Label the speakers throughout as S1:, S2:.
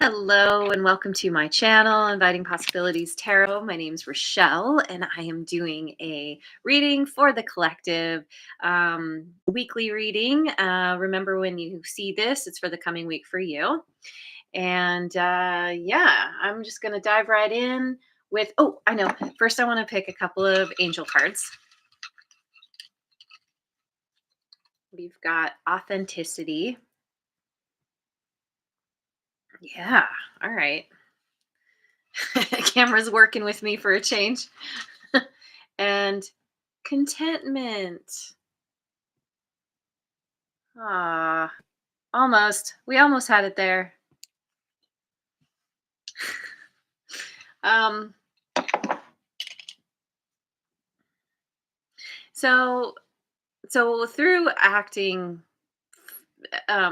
S1: Hello and welcome to my channel, Inviting Possibilities Tarot. My name's Rochelle, and I am doing a reading for the collective, weekly reading. Remember, when you see this, it's for the coming week for you. And yeah, I'm just going to dive right in with, oh, I know. First, I want to pick a couple of angel cards. We've got authenticity. Yeah, all right. Camera's working with me for a change. And contentment. Ah, almost. We almost had it there. Um, so so through acting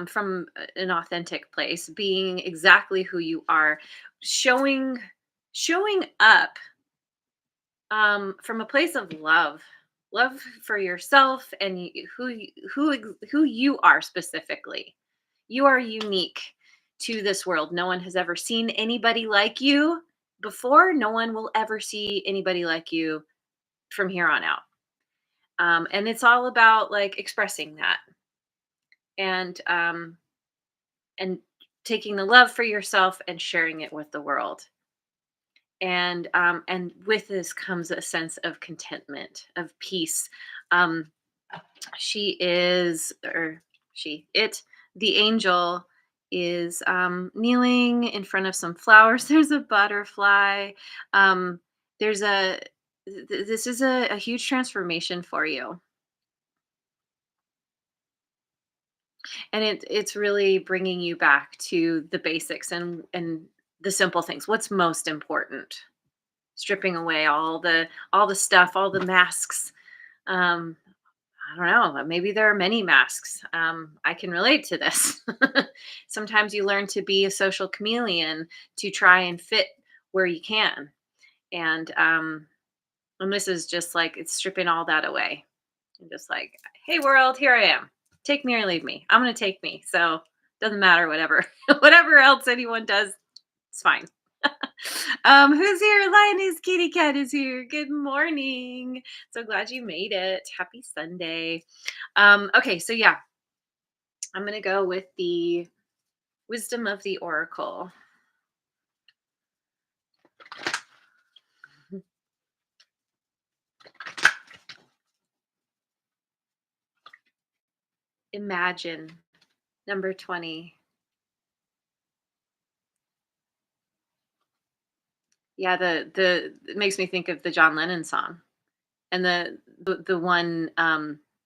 S1: from an authentic place, being exactly who you are, showing showing up from a place of love for yourself and who you are specifically. You are unique to this world. No one has ever seen anybody like you before. No one will ever see anybody like you from here on out. And it's all about like expressing that and and taking the love for yourself and sharing it with the world. And with this comes a sense of contentment, of peace. Um, she is, or she, it, the angel is kneeling in front of some flowers. There's a butterfly. Um, there's this is a huge transformation for you. And it's really bringing you back to the basics and the simple things. What's most important? Stripping away all the stuff, all the masks. Um, I don't know. Maybe there are many masks. I can relate to this. Sometimes you learn to be a social chameleon to try and fit where you can, and this is just like it's stripping all that away. And just like, hey world, here I am. Take me or leave me. I'm gonna take me. So doesn't matter whatever whatever else anyone does, it's fine. Who's here? Lioness Kitty Cat is here. Good morning. So glad you made it. Happy Sunday. Okay, so yeah, I'm gonna go with the wisdom of the oracle. Imagine, number 20. Yeah, the it makes me think of the John Lennon song. And the one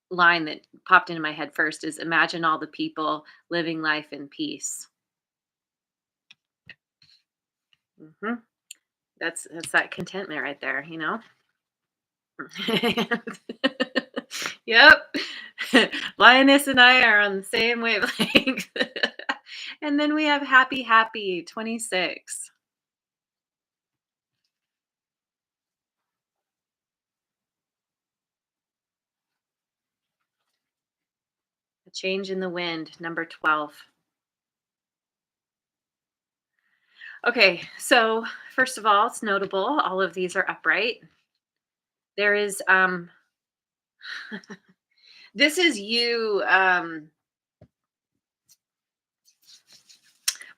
S1: line that popped into my head first is imagine all the people living life in peace. hmm that's that contentment right there, you know. Yep. Lioness and I are on the same wavelength. And then we have happy 26. A change in the wind, number 12. Okay, so first of all, it's notable all of these are upright. There is this is you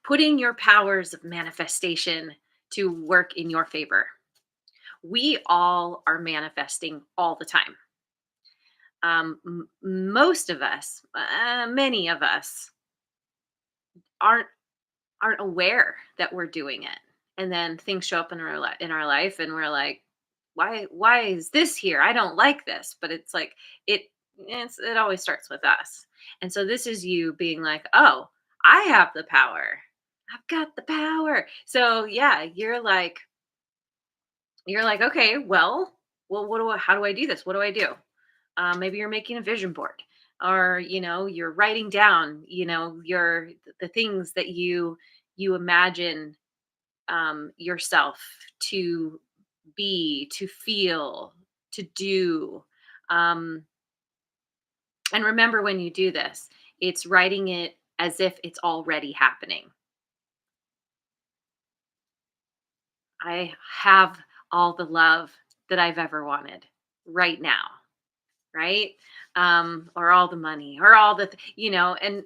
S1: putting your powers of manifestation to work in your favor. We all are manifesting all the time. Most of us, many of us, aren't aren't aware that we're doing it, and then things show up in in our life, and we're like, why is this here? I don't like this, but it's like it it always starts with us, and so this is you being like, oh, I have the power. I've got the power. So yeah, you're like, okay, well, how do I do this? What do I do? Maybe you're making a vision board, or you're writing down, the things that you imagine yourself to be, to feel, to do. Um, and remember, when you do this, it's writing it as if it's already happening. I have all the love that I've ever wanted right now, right? Or all the money, or all the, and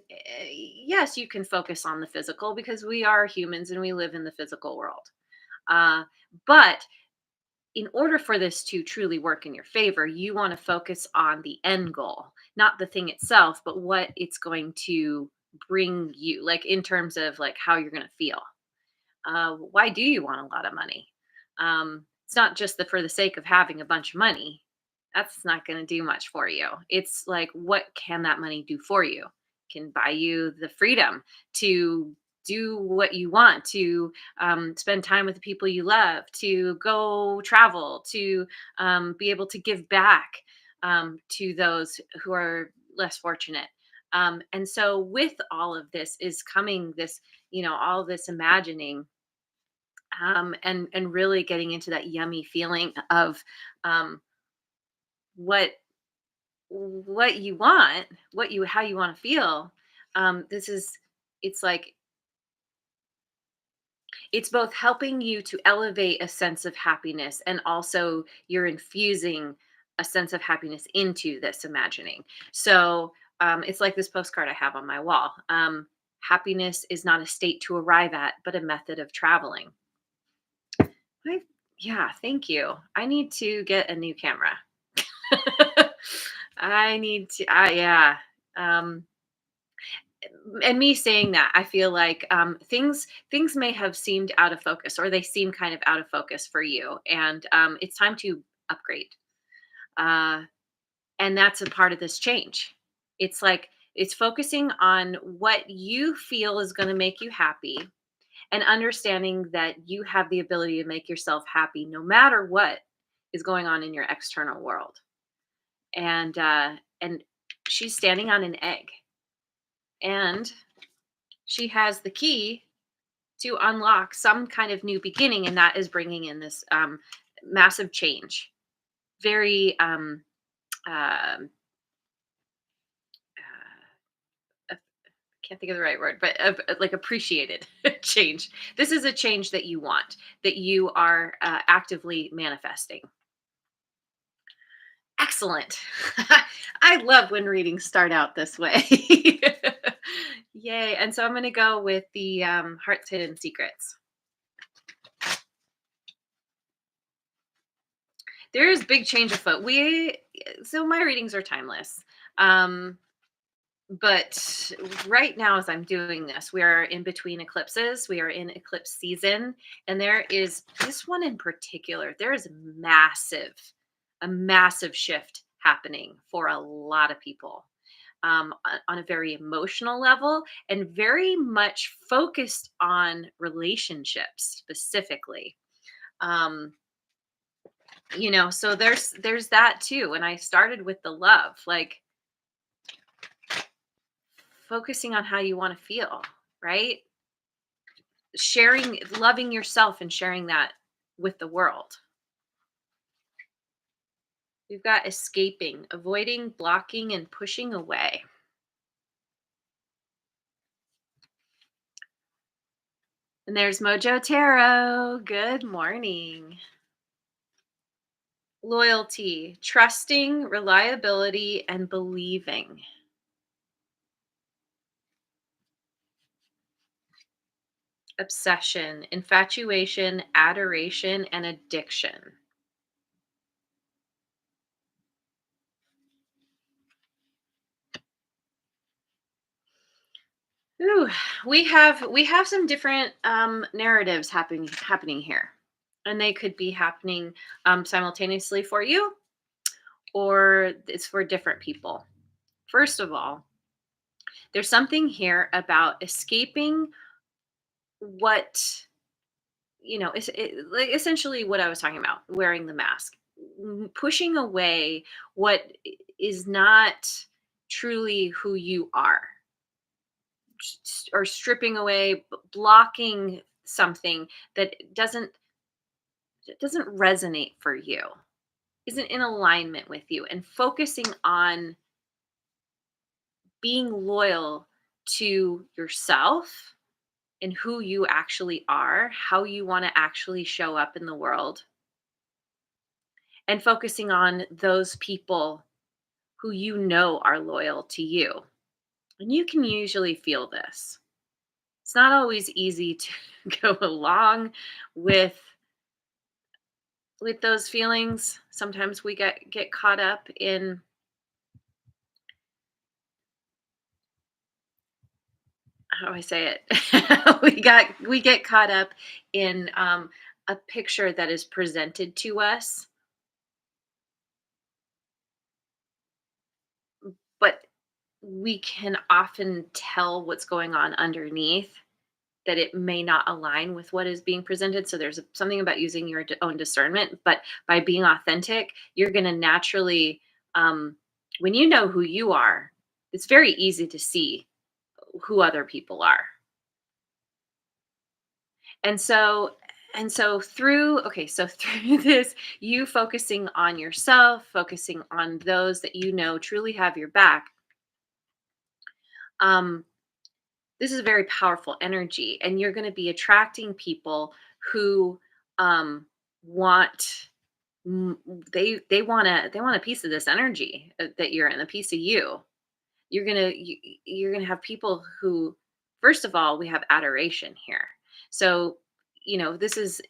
S1: yes, you can focus on the physical because we are humans and we live in the physical world. Uh, but in order for this to truly work in your favor, you want to focus on the end goal, not the thing itself, but what it's going to bring you, like in terms of like how you're going to feel. Why do you want a lot of money? It's not just for the sake of having a bunch of money. That's not going to do much for you. It's like, what can that money do for you? Can buy you the freedom to do what you want, to spend time with the people you love, to go travel, to be able to give back to those who are less fortunate. And so, with all of this is coming this, all this imagining, and really getting into that yummy feeling of um, what you want, how you want to feel. This is it's like it's both helping you to elevate a sense of happiness, and also you're infusing a sense of happiness into this imagining. So it's like this postcard I have on my wall. Happiness is not a state to arrive at, but a method of traveling. I Yeah, thank you. I need to get a new camera. I need to yeah. Um and me saying that, I feel like things may have seemed out of focus, or they seem kind of out of focus for you, and it's time to upgrade. Uh and that's a part of this change. It's like it's focusing on what you feel is going to make you happy, and understanding that you have the ability to make yourself happy no matter what is going on in your external world. And she's standing on an egg, and she has the key to unlock some kind of new beginning, and that is bringing in this massive change. Very um uh, can't think of the right word, but like appreciated change. This is a change that you want, that you are actively manifesting. Excellent. I love when readings start out this way. Yay. And so I'm going to go with the Heart's Hidden Secrets. There is big change afoot. So my readings are timeless. Um, but right now, as I'm doing this, we are in between eclipses. We are in eclipse season. And there is this one in particular, there is a massive shift happening for a lot of people, on a very emotional level, and very much focused on relationships specifically. Um, so there's that too. And I started with the love, like focusing on how you want to feel, right? Sharing, loving yourself and sharing that with the world. We've got escaping, avoiding, blocking, and pushing away. And there's Mojo Tarot. Good morning. Loyalty, trusting, reliability, and believing. Obsession, infatuation, adoration, and addiction. Ooh, we have some different narratives happening here, and they could be happening simultaneously for you, or it's for different people. First of all, there's something here about escaping what like essentially what I was talking about, wearing the mask, pushing away what is not truly who you are, or stripping away, blocking something that doesn't resonate for you, isn't in alignment with you, and focusing on being loyal to yourself in who you actually are, how you want to actually show up in the world, and focusing on those people who you know are loyal to you. And you can usually feel this. It's not always easy to go along with those feelings. Sometimes we get caught up in, how do I say it? We get caught up in a picture that is presented to us, but we can often tell what's going on underneath, that it may not align with what is being presented. So there's something about using your own discernment, but by being authentic, you're going to naturally, um, when you know who you are, it's very easy to see who other people are. And so through, okay, so through this, you focusing on yourself, focusing on those that you know truly have your back, um, this is a very powerful energy, and you're going to be attracting people who want, mm, they want a piece of this energy that you're in, a piece of you. You're gonna have people who, first of all, we have adoration here. So, this is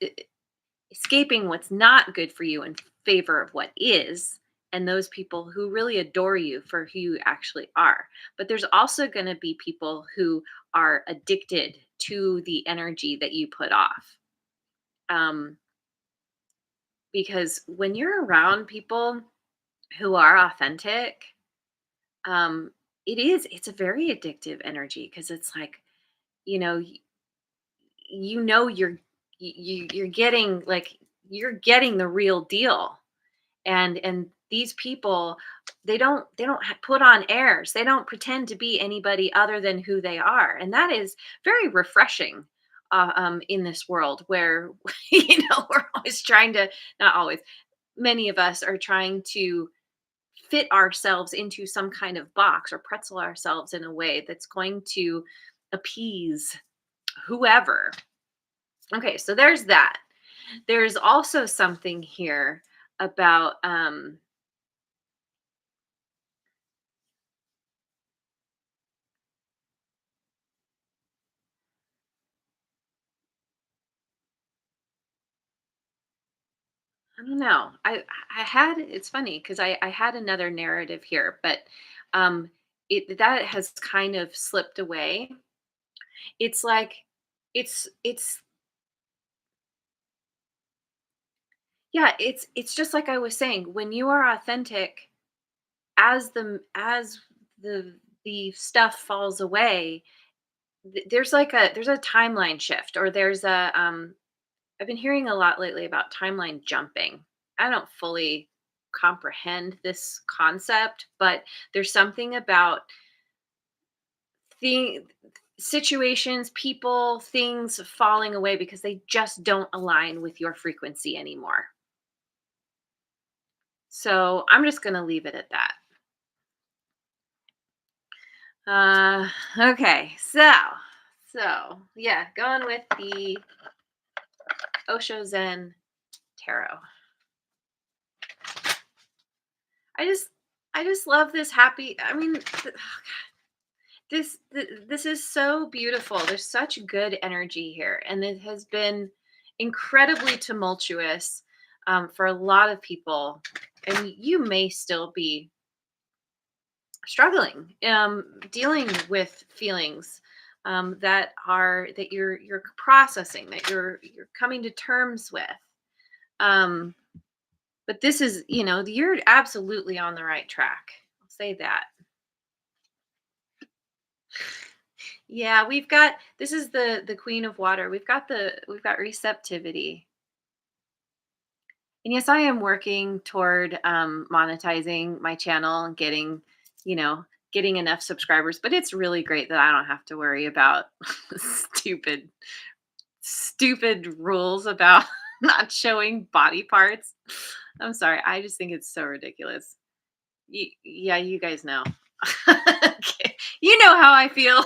S1: escaping what's not good for you in favor of what is, and those people who really adore you for who you actually are. But there's also going to be people who are addicted to the energy that you put off. Um, because when you're around people who are authentic, um, it's a very addictive energy, because it's like, you know, you're getting, like, you're getting the real deal. And these people, they don't put on airs, they don't pretend to be anybody other than who they are, and that is very refreshing, in this world where we're always trying to, not always, many of us are trying to fit ourselves into some kind of box, or pretzel ourselves in a way that's going to appease whoever. Okay, so there's that. There's also something here about, I don't know. I had, it's funny because I had another narrative here, but it that has kind of slipped away. It's like, it's yeah, it's just like I was saying, when you are authentic, as the stuff falls away, there's a timeline shift, or there's a, I've been hearing a lot lately about timeline jumping. I don't fully comprehend this concept, but there's something about the situations, people, things falling away because they just don't align with your frequency anymore. So I'm just going to leave it at that. Okay, yeah, going with the Osho Zen Tarot. I just I just love this happy. I mean, this is so beautiful. There's such good energy here, and it has been incredibly tumultuous, for a lot of people, and you may still be struggling, dealing with feelings, that you're processing, that you're coming to terms with. Um, but this is, you're absolutely on the right track. I'll say that. Yeah, we've got, this is the Queen of Water. We've got receptivity. And yes, I am working toward monetizing my channel and getting enough subscribers, but it's really great that I don't have to worry about stupid stupid rules about not showing body parts. I'm sorry. I just think it's so ridiculous. Yeah, you guys know. Okay. You know how I feel.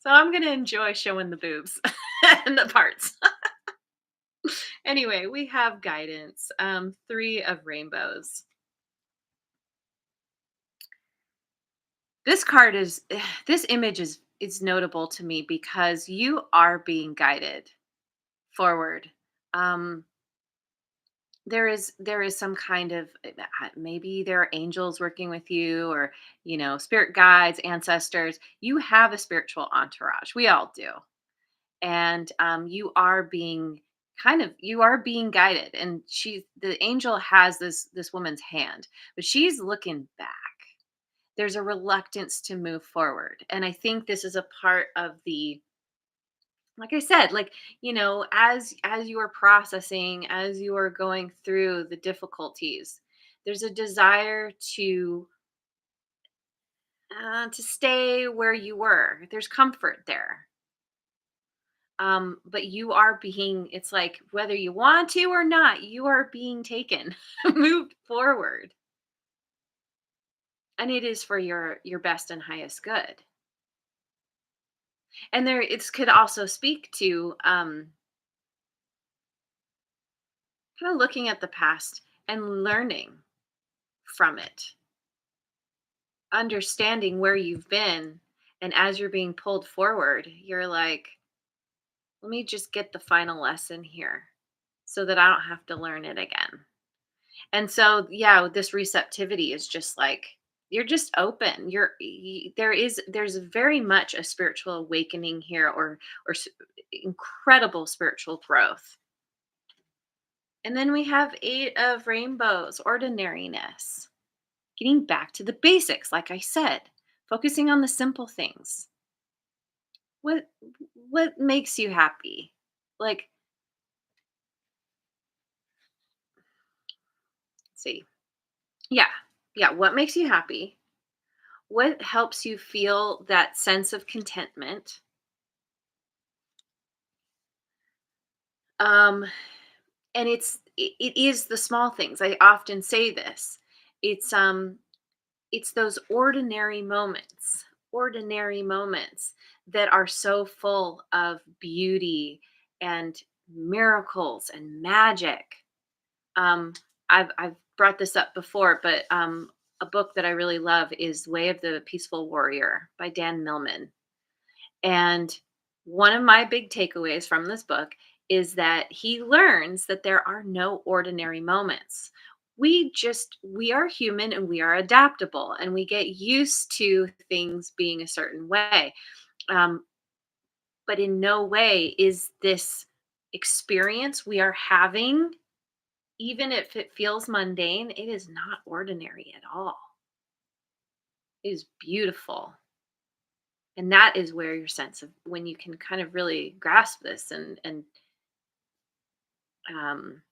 S1: So I'm going to enjoy showing the boobs and the parts. Anyway, we have guidance. Three of rainbows. This card is this image is notable to me because you are being guided forward. Um, there is some kind of maybe there are angels working with you, or spirit guides, ancestors. You have a spiritual entourage. We all do, and you are being guided. And the angel has this woman's hand, but she's looking back. There's a reluctance to move forward, and I think this is a part of the, like I said, like, as you are processing, as you are going through the difficulties, there's a desire to stay where you were. There's comfort there. But you are being, it's like, whether you want to or not, you are being taken, moved forward. And it is for your best and highest good. And there, it could also speak to kind of looking at the past and learning from it, understanding where you've been. And as you're being pulled forward, you're like, let me just get the final lesson here so that I don't have to learn it again. And so, yeah, this receptivity is just like, you're just open. There's very much a spiritual awakening here, or incredible spiritual growth. And then we have eight of rainbows, ordinariness, getting back to the basics, like I said, focusing on the simple things. What what makes you happy? Like, let's see. Yeah. Yeah, what makes you happy? What helps you feel that sense of contentment? Um and it is the small things. I often say this. It's those ordinary moments that are so full of beauty and miracles and magic. Um, I've brought this up before, but a book that I really love is Way of the Peaceful Warrior by Dan Millman. And one of my big takeaways from this book is that he learns that there are no ordinary moments. We are human, and we are adaptable, and we get used to things being a certain way. Um, but in no way is this experience we are having, even if it feels mundane, it is not ordinary at all. It is beautiful. And that is where your sense of, when you can kind of really grasp this and um,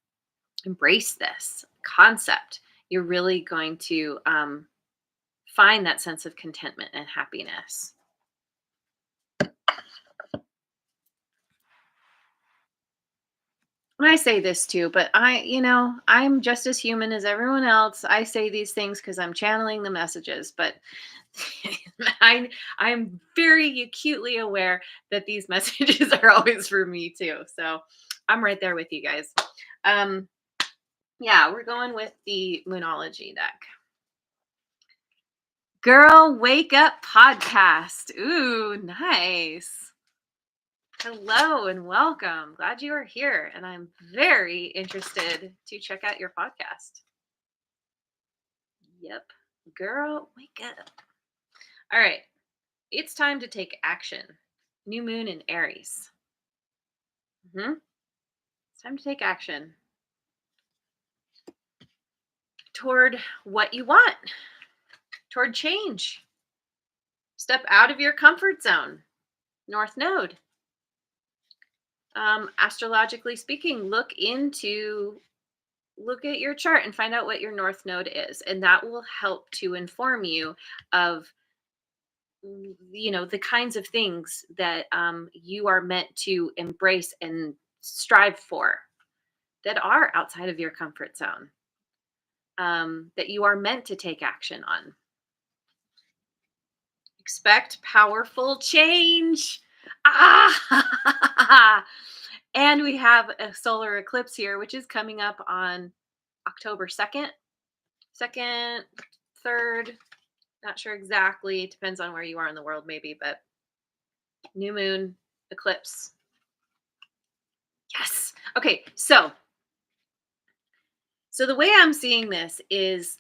S1: embrace this concept, you're really going to find that sense of contentment and happiness. And I say this too, but I'm just as human as everyone else. I say these things because I'm channeling the messages, but I'm very acutely aware that these messages are always for me too. So I'm right there with you guys. Um, yeah, we're going with the Moonology deck. Girl, Wake Up podcast. Ooh, nice. Hello and welcome. Glad you are here. And I'm very interested to check out your podcast. Yep. Girl, wake up. All right. It's time to take action. New moon in Aries. It's time to take action toward what you want, toward change. Step out of your comfort zone. North Node. Astrologically speaking, look at your chart and find out what your North Node is, and that will help to inform you of the kinds of things that you are meant to embrace and strive for, that are outside of your comfort zone, that you are meant to take action on. Expect powerful change. Ah! And we have a solar eclipse here, which is coming up on October 2nd, 2nd, 3rd. Not sure exactly. It depends on where you are in the world, maybe, but new moon eclipse. Yes. Okay. So the way I'm seeing this is,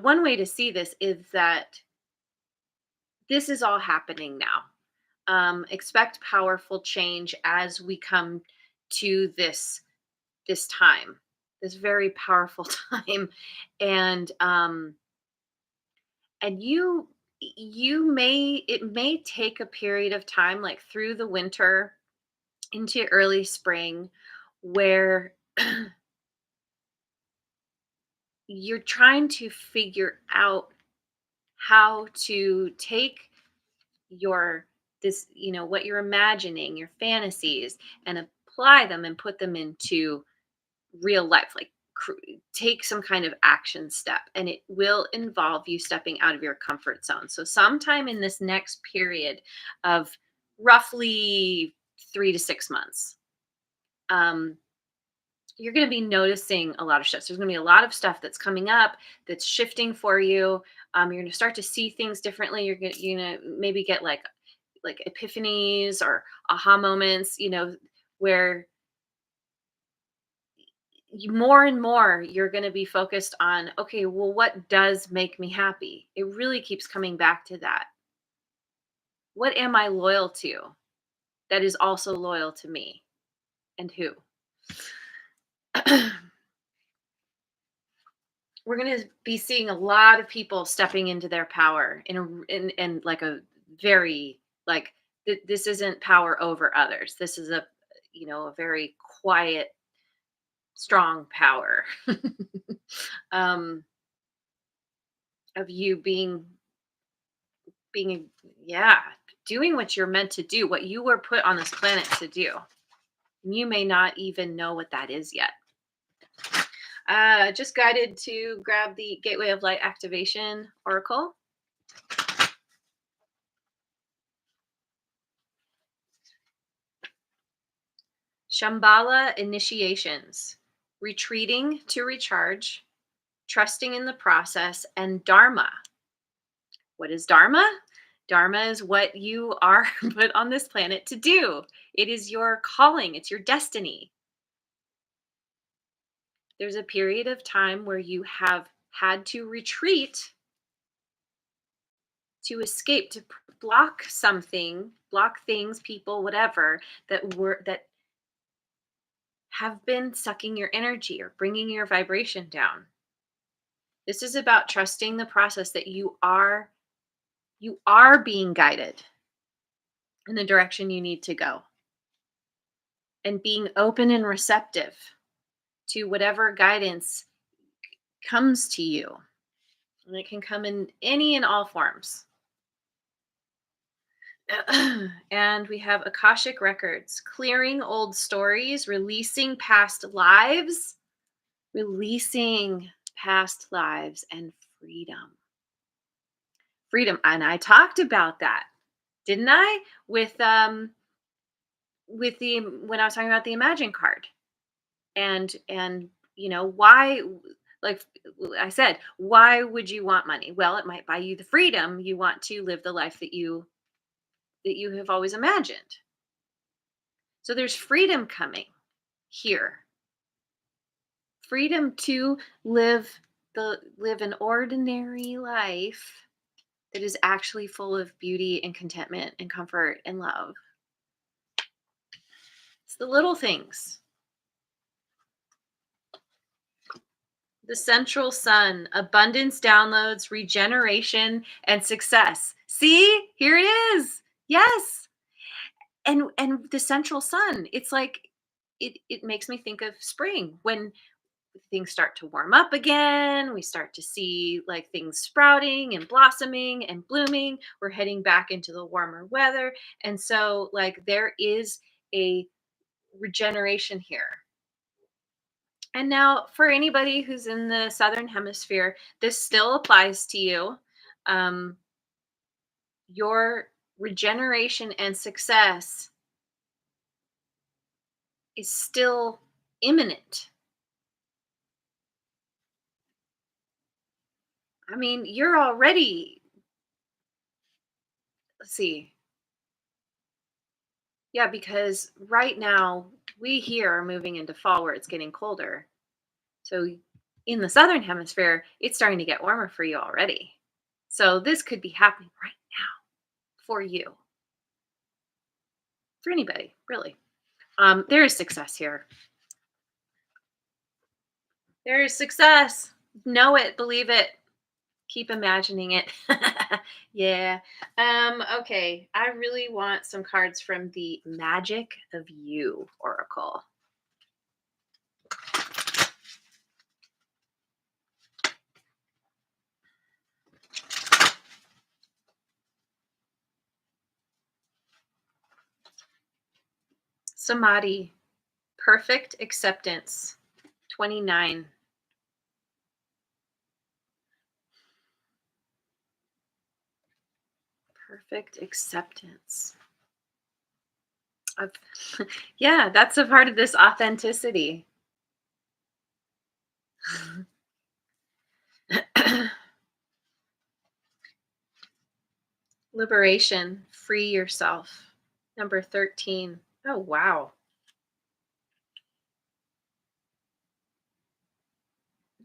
S1: one way to see this is that this is all happening now. Expect powerful change as we come to this time, this very powerful time, and you may it may take a period of time, like through the winter into early spring, where you're trying to figure out how to take your this what you're imagining, your fantasies, and apply them and put them into real life, like take some kind of action step, and it will involve you stepping out of your comfort zone. So sometime in this next period of roughly 3 to 6 months, um, you're going to be noticing a lot of shifts. There's going to be a lot of stuff that's coming up, that's shifting for you. You're going to start to see things differently. You're going to maybe get like epiphanies or aha moments, where more and more you're going to be focused on, okay, well, what does make me happy? It really keeps coming back to that. What am I loyal to that is also loyal to me, and who? We're going to be seeing a lot of people stepping into their power in like a very, like, this isn't power over others. This is a very quiet, strong power. um of you being yeah, doing what you're meant to do, what you were put on this planet to do. You may not even know what that is yet. Just guided to grab the Gateway of Light Activation Oracle. Shambhala initiations, retreating to recharge, trusting in the process, and Dharma. What is Dharma? Dharma is what you are put on this planet to do. It is your calling, it's your destiny. There's a period of time where you have had to retreat, to escape, to block something, block things, people, whatever, that have been sucking your energy or bringing your vibration down. This is about trusting the process, that you are being guided in the direction you need to go, and being open and receptive to whatever guidance comes to you. And it can come in any and all forms. And we have Akashic Records, clearing old stories, releasing past lives, and freedom. Freedom. And I talked about that, didn't I? With the when I was talking about the Imagine card. And why, like I said, why would you want money? Well, it might buy you the freedom you want to live the life that you have always imagined. So there's freedom coming here. Freedom to live an ordinary life that is actually full of beauty and contentment and comfort and love. It's the little things. The central sun, abundance, downloads, regeneration, and success. See, here it is. Yes. And the central sun, it's like it makes me think of spring, when things start to warm up again. We start to see like things sprouting and blossoming and blooming. We're heading back into the warmer weather. And so, like, there is a regeneration here. And now, for anybody who's in the southern hemisphere, this still applies to you. Your regeneration and success is still imminent. I mean, you're already, let's see. Yeah, because right now we here are moving into fall where it's getting colder. So in the southern hemisphere, it's starting to get warmer for you already. So this could be happening right now for you, for anybody, really. There is success here. There is success. Know it, believe it, keep imagining it. Yeah. Okay. I really want some cards from the Magic of You Oracle. Samadhi, perfect acceptance. 29. Perfect acceptance. Of yeah, that's a part of this authenticity. Liberation, free yourself. Number 13. Oh, wow.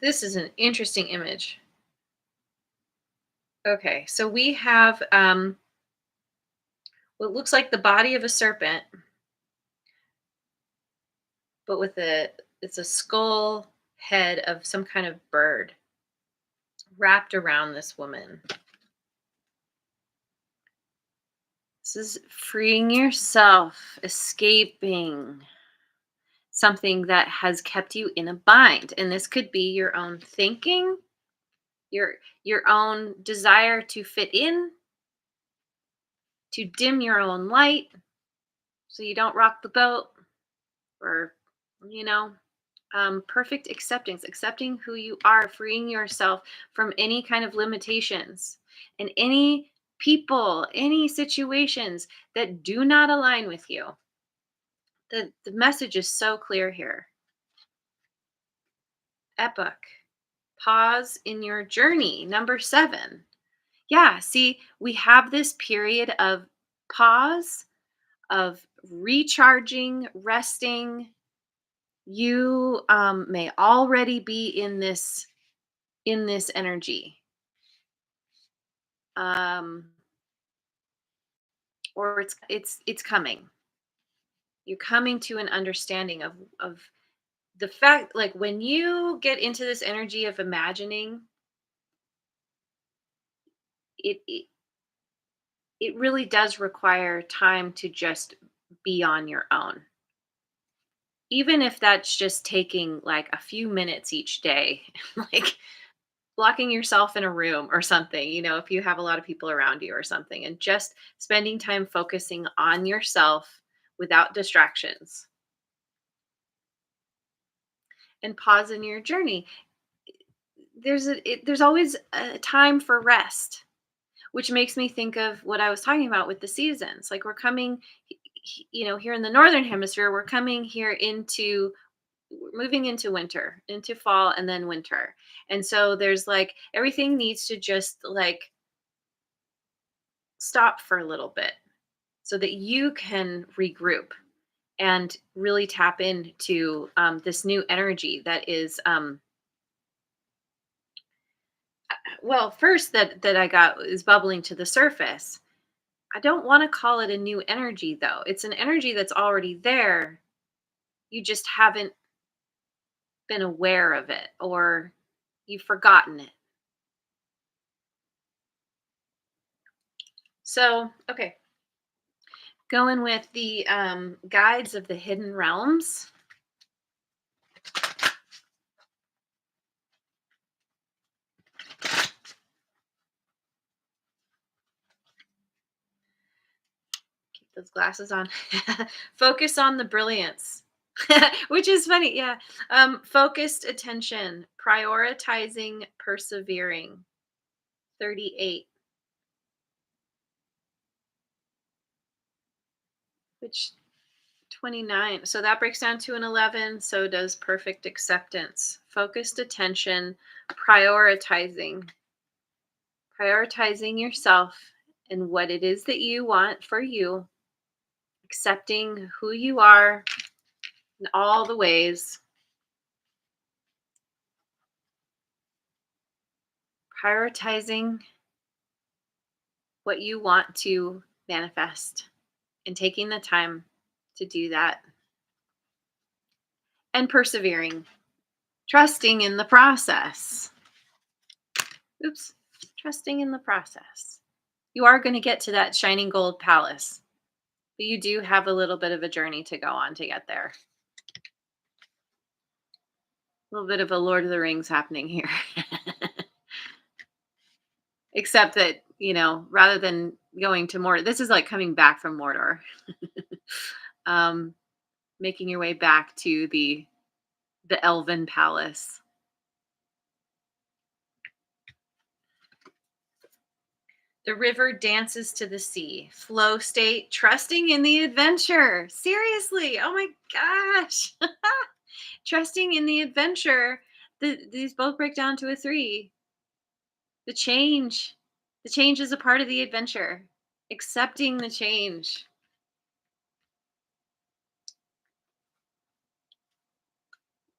S1: This is an interesting image. Okay, so we have what looks like the body of a serpent, but with it's a skull head of some kind of bird wrapped around this woman. This is freeing yourself, escaping something that has kept you in a bind. And this could be your own thinking, your your own desire to fit in, to dim your own light so you don't rock the boat, or you know, perfect acceptance, accepting who you are, freeing yourself from any kind of limitations and any people, any situations that do not align with you. The message is so clear here. Epoch. Pause in your journey. Number 7. Yeah, see, we have this period of pause, of recharging, resting. You may already be in this energy, um, or it's coming. You're coming to an understanding of the fact, like when you get into this energy of imagining, it it really does require time to just be on your own. Even if that's just taking like a few minutes each day, like blocking yourself in a room or something, if you have a lot of people around you or something, and just spending time focusing on yourself without distractions and pause in your journey. There's always a time for rest, which makes me think of what I was talking about with the seasons. Like we're coming, here in the northern hemisphere, we're coming here into we're moving into winter, into fall, and then winter. And so there's like everything needs to just like stop for a little bit so that you can regroup and really tap into this new energy that is well, first that I got is bubbling to the surface. I don't want to call it a new energy though. It's an energy that's already there. You just haven't been aware of it, or you've forgotten it. So, okay, going with the guides of the hidden realms. Keep those glasses on. Focus on the brilliance, which is funny. Yeah. Focused attention, prioritizing, persevering. 38. which 29. So that breaks down to an 11. So does perfect acceptance. Focused attention, prioritizing, prioritizing yourself and what it is that you want for you, accepting who you are in all the ways, prioritizing what you want to manifest and taking the time to do that and persevering, trusting in the process. Oops, trusting in the process. You are going to get to that shining gold palace, but you do have a little bit of a journey to go on to get there. A little bit of a Lord of the Rings happening here. Except that, rather than going to Mordor, this is like coming back from Mordor. um, Making your way back to the Elven Palace. The river dances to the sea. Flow state, trusting in the adventure. Seriously. Oh my gosh. Trusting in the adventure. These both break down to a 3. The change. The change is a part of the adventure. Accepting the change.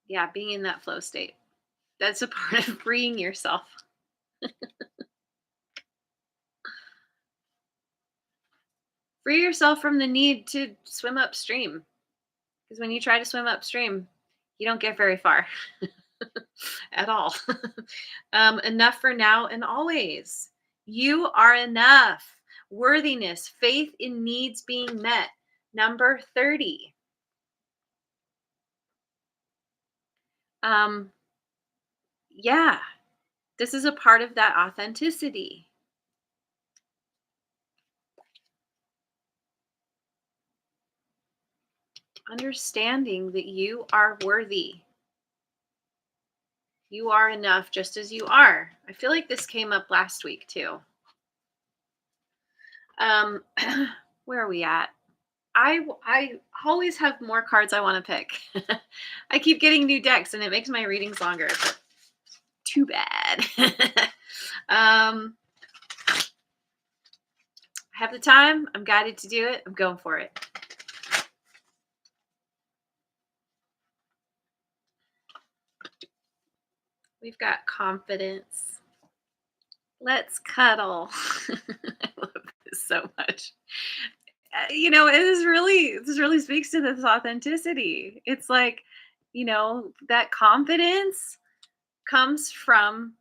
S1: Yeah, being in that flow state. That's a part of freeing yourself. Free yourself from the need to swim upstream. Because when you try to swim upstream, you don't get very far at all. Enough for now and always. You are enough. Worthiness, faith in needs being met. Number 30. Um, yeah, this is a part of that authenticity. Understanding that you are worthy. You are enough just as you are. I feel like this came up last week too. Um, where are we at? I always have more cards I want to pick. I keep getting new decks and it makes my readings longer. But too bad. I have the time. I'm guided to do it. I'm going for it. We've got confidence. Let's cuddle. I love this so much. This really speaks to this authenticity. It's like, that confidence comes from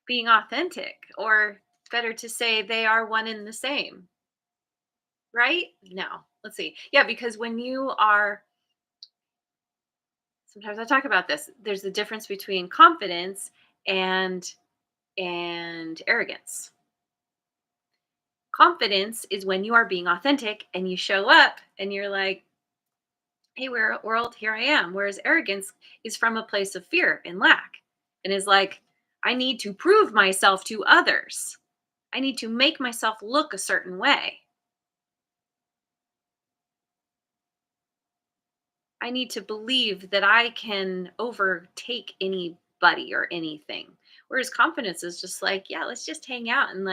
S1: being authentic, or better to say, they are one and the same, right? No, let's see. Yeah, because when you are, sometimes I talk about this. There's the difference between confidence and arrogance. Confidence is when you are being authentic and you show up and you're like, hey, world, here I am. Whereas arrogance is from a place of fear and lack and is like, I need to prove myself to others. I need to make myself look a certain way. I need to believe that I can overtake anybody or anything. Whereas confidence is just like, yeah, let's just hang out and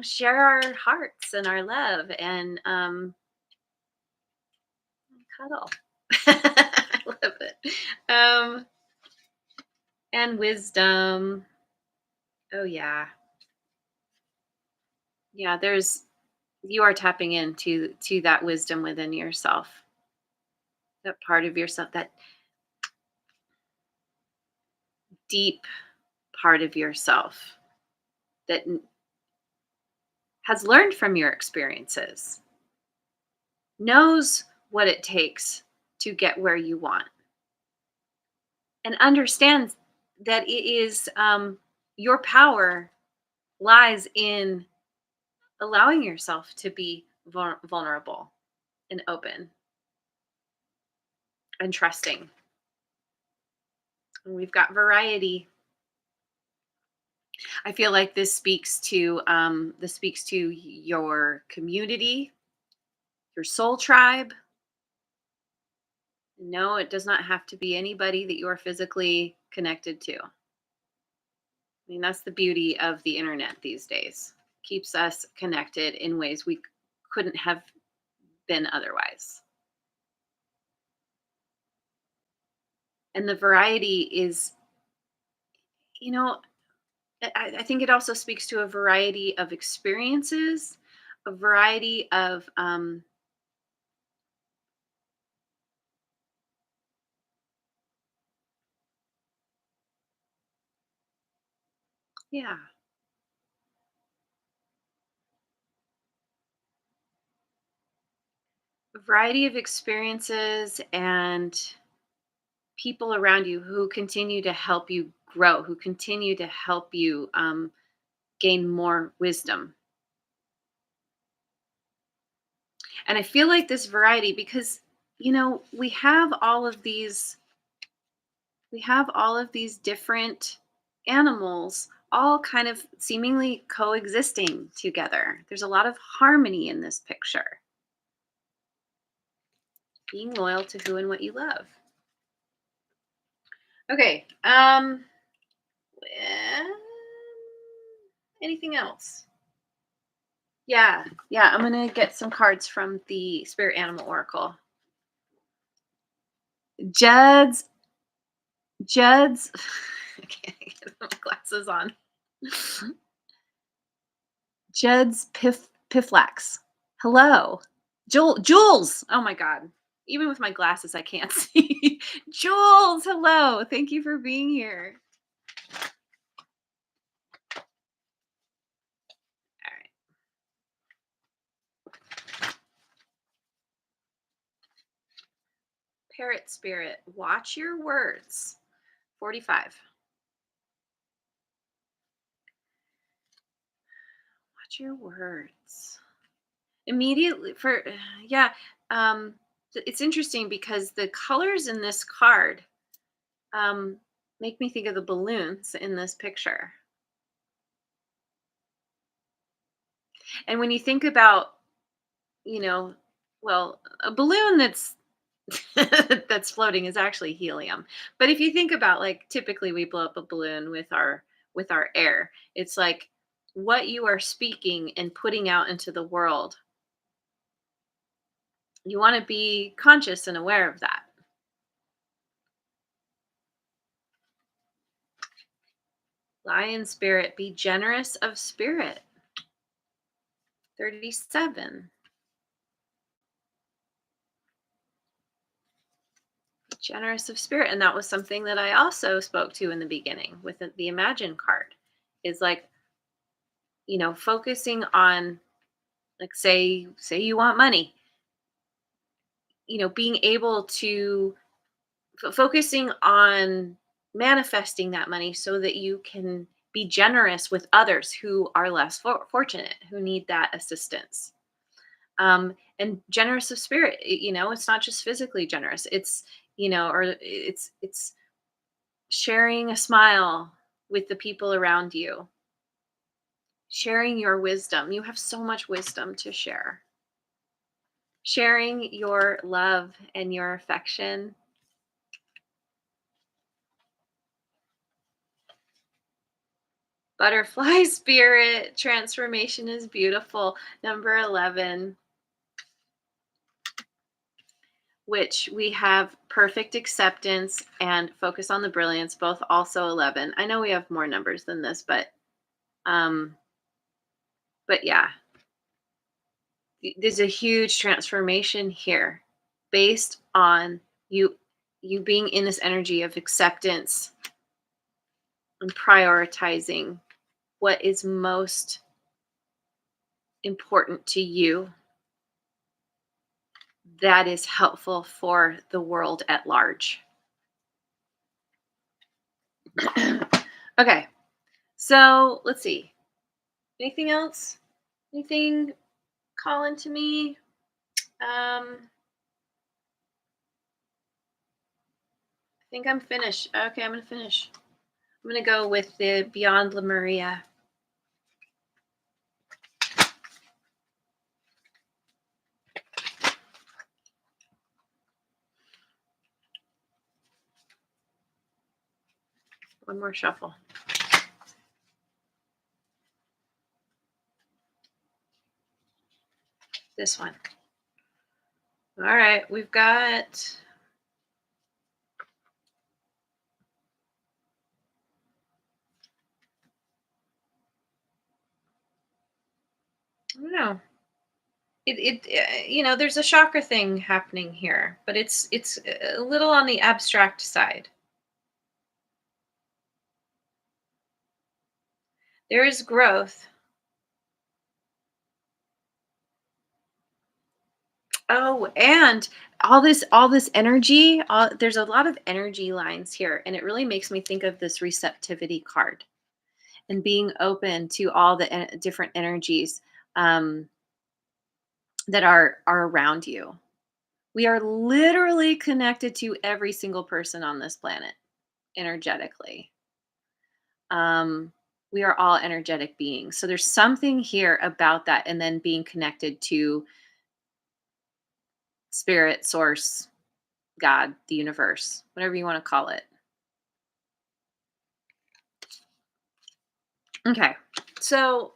S1: share our hearts and our love and cuddle. I love it. And wisdom. Oh yeah. Yeah, you are tapping into that wisdom within yourself. That part of yourself, that deep part of yourself that has learned from your experiences, knows what it takes to get where you want, and understands that it is your power lies in allowing yourself to be vulnerable and open and trusting. And we've got variety. I feel like this speaks to your community. your soul tribe. No, it does not have to be anybody that you are physically connected to. I mean, that's the beauty of the internet these days. Keeps us connected in ways we couldn't have been otherwise. And the variety is, you know, I think it also speaks to a variety of experiences, a variety of, yeah, a variety of experiences and people around you who continue to help you grow, who continue to help you gain more wisdom. And I feel like this variety because, we have all of these different animals all kind of seemingly coexisting together. There's a lot of harmony in this picture. Being loyal to who and what you love. Okay. eh, anything else? Yeah. Yeah, I'm going to get some cards from the Spirit Animal Oracle. Judd's Judd's I can't get my glasses on. Judd's Pifflax. Hello. Jules. Oh my God. Even with my glasses, I can't see. Jules, hello. Thank you for being here. All right. Parrot spirit, watch your words. 45. Watch your words. Immediately for yeah, it's interesting because the colors in this card um make me think of the balloons in this picture. And when you think about, you know, well, a balloon that's that's floating is actually helium. But if you think about, like, typically we blow up a balloon with our air. It's like what you are speaking and putting out into the world. You want to be conscious and aware of that. Lion spirit, be generous of spirit. 37. Generous of spirit. And that was something that I also spoke to in the beginning with the Imagine card. Is like, focusing on, like, say you want money, being able to focusing on manifesting that money so that you can be generous with others who are less fortunate, who need that assistance. And generous of spirit, it's not just physically generous. It's, or it's sharing a smile with the people around you, sharing your wisdom. You have so much wisdom to share. Sharing your love and your affection. Butterfly spirit, transformation is beautiful. Number 11, which we have perfect acceptance and focus on the brilliance, both also 11. I know we have more numbers than this, um but yeah, there's a huge transformation here based on you being in this energy of acceptance and prioritizing what is most important to you that is helpful for the world at large. Okay, so let's see. Anything else? Anything calling to me? I think I'm finished. Okay, I'm gonna finish. I'm gonna go with the Beyond Lemuria. one more shuffle. This one. All right, we've got. I don't know. There's a chakra thing happening here, but it's a little on the abstract side. There is growth. Oh, and all this energy, there's a lot of energy lines here, and it really makes me think of this receptivity card and being open to all the different energies um, that are around you. We are literally connected to every single person on this planet energetically. Um, we are all energetic beings. So there's something here about that, and then being connected to spirit, source, God, the universe, whatever you want to call it. Okay. So,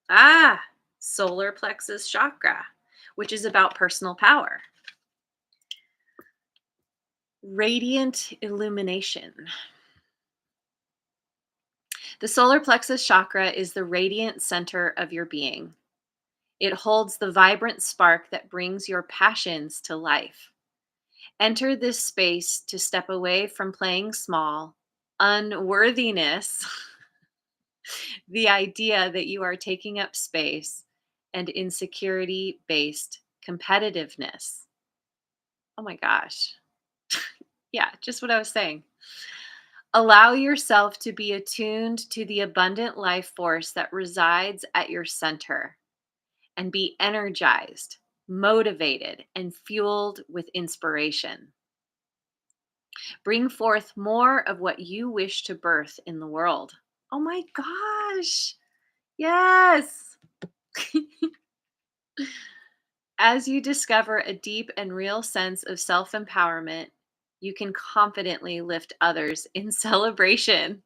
S1: ah, solar plexus chakra, which is about personal power. Radiant illumination. The solar plexus chakra is the radiant center of your being. It holds the vibrant spark that brings your passions to life. Enter this space to step away from playing small, unworthiness, the idea that you are taking up space, and insecurity based competitiveness. Oh my gosh. Yeah, just what I was saying. Allow yourself to be attuned to the abundant life force that resides at your center and be energized, motivated, and fueled with inspiration. Bring forth more of what you wish to birth in the world. Oh my gosh. Yes. As you discover a deep and real sense of self empowerment, you can confidently lift others in celebration.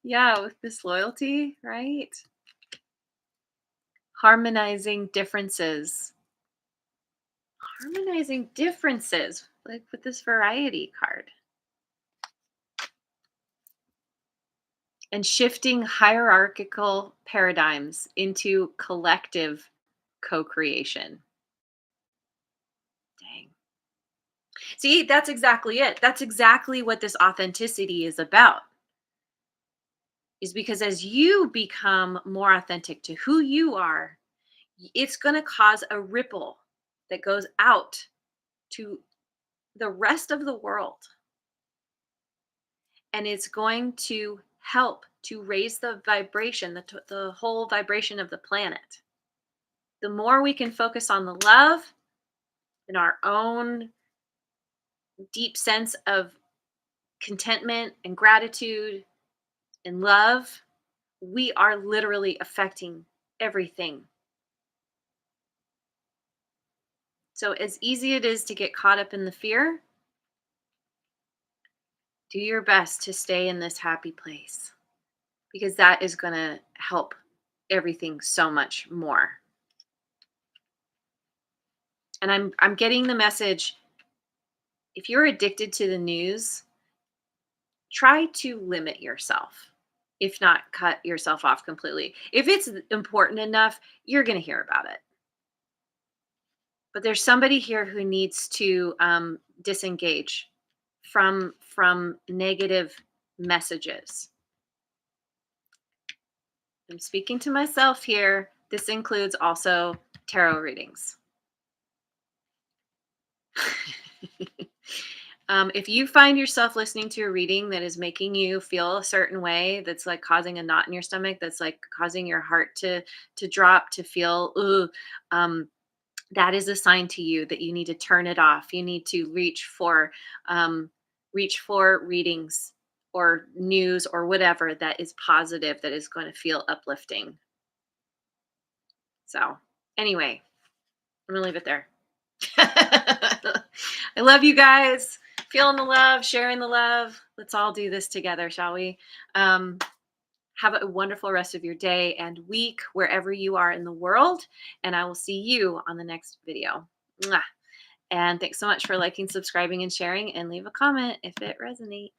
S1: Yeah, with this loyalty, right? Harmonizing differences. Harmonizing differences, like with this variety card. And shifting hierarchical paradigms into collective co creation. Dang. See, that's exactly it. That's exactly what this authenticity is about. Is because as you become more authentic to who you are, it's going to cause a ripple that goes out to the rest of the world. And it's going to help to raise the vibration, the whole vibration of the planet. The more we can focus on the love and our own deep sense of contentment and gratitude and love, we are literally affecting everything. So, as easy it is to get caught up in the fear, do your best to stay in this happy place because that is going to help everything so much more. And I'm getting the message, if you're addicted to the news, try to limit yourself. If not, cut yourself off completely. If it's important enough, you're going to hear about it. But there's somebody here who needs to disengage from negative messages. I'm speaking to myself here. This includes also tarot readings. If you find yourself listening to a reading that is making you feel a certain way, that's like causing a knot in your stomach, that's like causing your heart to drop, to feel, that is a sign to you that you need to turn it off. You need to reach for readings or news or whatever that is positive, that is going to feel uplifting. So, anyway, I'm gonna leave it there. I love you guys. Feeling the love, sharing the love. Let's all do this together, shall we? Um, have a wonderful rest of your day and week wherever you are in the world. And I will see you on the next video. Mwah. And thanks so much for liking, subscribing, and sharing. And leave a comment if it resonates.